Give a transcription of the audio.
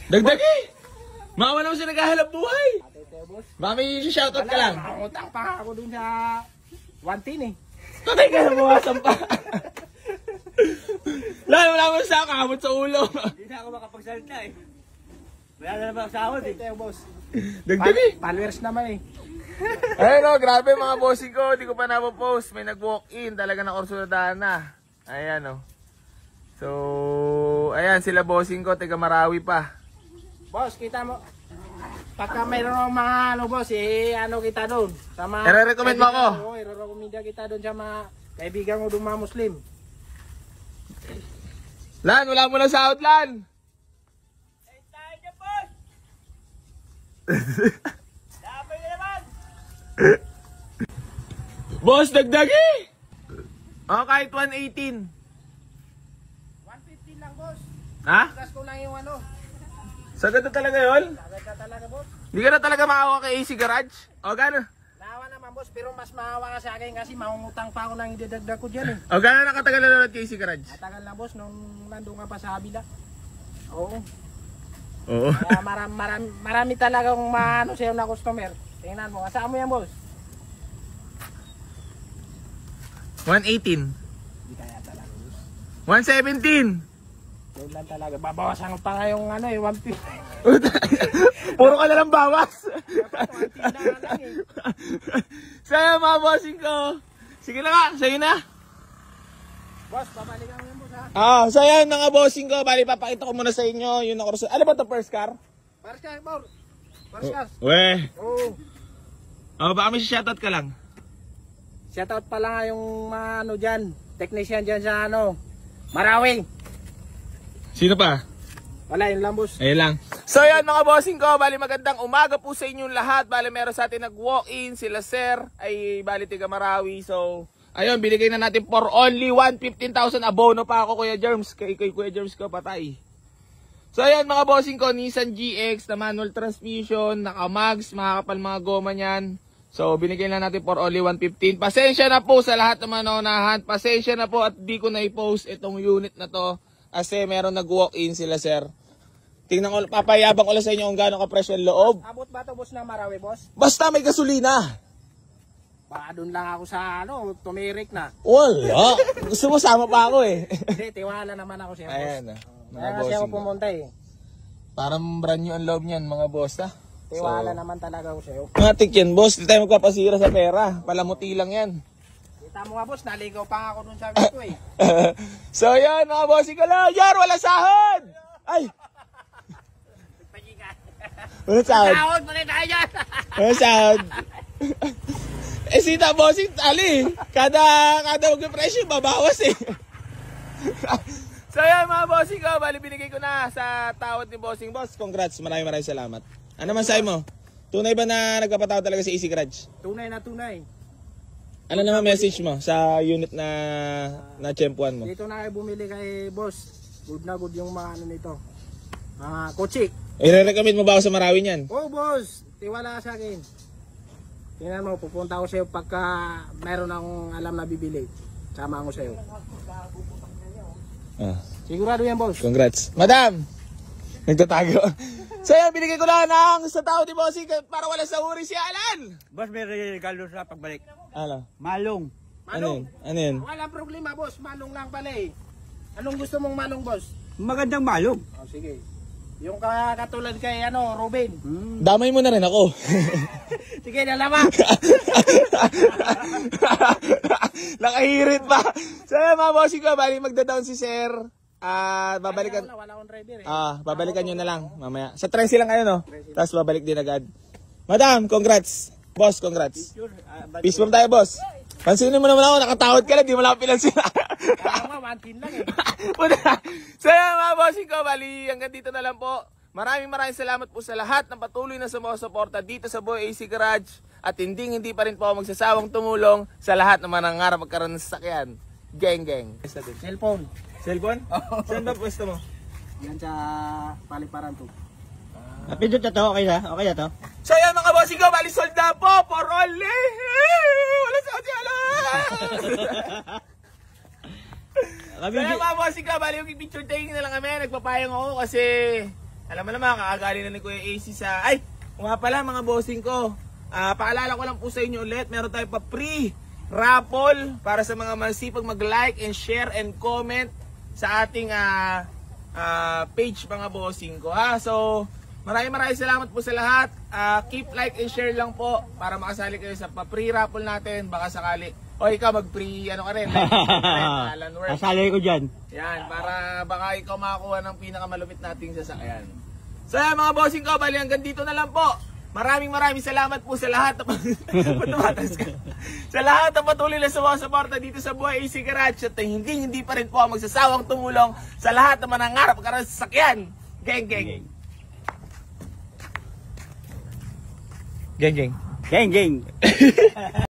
Dagdag eh! Maawa naman siya naghahalap buhay! Baka may shoutout ka lang. Utang pa ako dun sa 110 eh. Tatay ka na buwasan pa. Wala mo sa kamot sa ulo. Hindi na ako makapagsalita eh. Wala na naman sa sahod eh. Boss. Dagdag eh. Followers naman eh. Ayun o, grabe mga bossing ko. Di ko pa napopost. May nag-walk-in. Talaga na orsuladahan na. Ayan o. So, ayan sila bossing ko. Taga Marawi pa. Boss, kita mo. Pagka mayroon mga ano boss, ano kita doon. I-recommend mo ako? Oo, i-recommend kita doon sa mga kaibigan ko doon mga Muslim. Lan, wala mo lang sahod, Lan. Eh, tayo niya boss! Dapat na naman! Boss, dagdag eh! Oh, kahit 118. 115 lang boss. Ha? Gas ko lang yung ano. Sagad na talaga yun? Sagad na talaga boss. Hindi ka na talaga maawa kay AC Garage? O gano'n? Naawa naman boss, pero mas maawa ka sa akin kasi mangungutang pa ako ng idadagdag ko dyan eh. O gano'n nakatagal na nanonood kay AC Garage? Matagal na boss, nung nandun ka pa sa Habila. Oo. Oo. Kaya marami talagang maano sa'yo na customer. Tingnan mo, kasama mo yan boss. 118. Hindi kaya talaga boss. 117. Yun lang talaga. Babawasan ko pa nga yung ano eh, 150. Puro ka na lang bawas. Dapat 110 na lang eh. Sa'yo mga bossing ko. Sige na nga, sa'yo na. Boss, babalikan mo yan boss ha. Sa'yo mga bossing ko. Bali, papakita ko muna sa inyo. Yung nakurso. Ano ba ito, first car? First car, bro. First car. Weh. Oo. Baka may shoutout ka lang. Shoutout pala nga yung ano dyan, technician dyan sa ano, Marawi. Sino pa? Wala, yun lang boss. Ayun lang. So yan mga bossing ko, bali magandang umaga po sa inyong lahat. Bali meron sa atin nag-walk-in, sila sir, ay bali tiga Marawi. So, ayun, binigay na natin for only 115,000 abono pa ako Kuya Germs. Kay Kuya Germs ko patay. So ayan mga bossing ko, Nissan GX na manual transmission, naka-mags, makakapal mga goma niyan. So binigay na natin for only 115. Pasensya na po sa lahat ng manonood. Pasensya na po at di ko na i-post itong unit na to. Kasi meron nag-walk-in sila sir. Tingnan ko, papayabang ko lang sa inyo kung gaano ka-presyo ang loob. Abot ba ito boss ng Marawi boss? Basta may gasolina. Baka doon lang ako sa ano, tumirik na. Wala. Gusto mo sama pa ako eh. Hindi, tiwala naman ako siya boss. Ayan na. Kaya kasi ako pumunta eh. Parang brand new ang loob niyan mga boss ha. Tiwala naman talaga ako sa'yo. Matik yan boss. Di tayo magpapasira sa pera. Palamuti lang yan. Kita mo nga boss, naligaw pa nga ako dun sa video eh. So yan mga bossing ko lang. Yar, wala sahod. Ay. Wala sahod. Sahod, mali tayo dyan. Wala sahod. Sita bossing, ali. Kada mag-presyo, babawas eh. So yan mga bossing ko. Bali binigay ko na sa tawad ni bossing boss. Congrats. Maraming salamat. Ano man sa'yo mo? Tunay ba na nagpapatawad talaga sa AC Garage? Tunay na tunay. Ano naman message mo sa unit na tsempuan mo? Dito na kayo bumili kay boss. Good na good yung mga ano nito. Mga kotsik. I-recommend mo ba ako sa Marawi niyan? Oh boss, tiwala ka sa akin. Tingnan mo, pupunta ako sa'yo pagka mayroon akong alam na bibili. Sama ako sa'yo. Sigurado yan boss. Congrats. Madam! Nagtatago. So yan, binigay ko lang ng sa tao ni Bossing para wala sa uri si Alan. Boss, may regalo sa pagbalik. Ano? Malong. Ano yun? Ano yun? Walang problema boss, malong lang pala eh. Anong gusto mong malong boss? Magandang malong. Oh, sige. Yung katulad kay ano, Robin. Damay mo na rin ako. Sige, dalawa. Nakahirit pa. So yan mga Bossing ko, bali magda-down si Sir. Babalikan. Wala akong driver eh. Babalikan nyo na lang mamaya. Sa 13 lang kayo no? Tapos babalik din agad. Madam, congrats. Boss, congrats. Peace bomb tayo, boss. Pansinin mo naman ako, nakatakot ka lang, di mo lang pinansina. Kaya nga, 110 lang eh. So yan mga bossing ko, bali hanggang dito na lang po. Maraming salamat po sa lahat ng patuloy na sumusuporta dito sa Boy AC Garage. At hindi pa rin po ako magsasawang tumulong sa lahat ng manangarap magkaroon ng sasakyan. Geng. Cellphone. Cellphone? Saan ba pwesto mo? Yan sa paliparan to. Pindot na to, okay na? Okay na to? So yan mga bossing ko, bali sold na po for only. Wala sa atin alam. So yan mga bossing ko, bali yung picture taking na lang kami. Nagpapayang ako kasi Alam mo naman, kakagaling na ni Kuya AC sa... Ay! Nga pala mga bossing ko. Paalala ko lang po sa inyo ulit, meron tayo pa free raffle para sa mga masipag mag-like and share and comment sa ating page mga bossing ko. So, maraming salamat po sa lahat. Keep like and share lang po para makasali kayo sa pa-free raffle natin. Baka sakali. O ikaw mag-free ano ka rin. Alan Work. Kasali ko dyan. Yan, para baka ikaw makakuha ng pinakamalupit nating sasakyan. So yan mga bossing ko, bali hanggang dito na lang po. Maraming salamat po sa lahat sa lahat na patuloy na sumusuporta dito sa Buhay AC Garage at hindi pa rin po ako magsasawang tumulong sa lahat na manangarap magkaroon sa sasakyan. Geng geng. Geng, geng.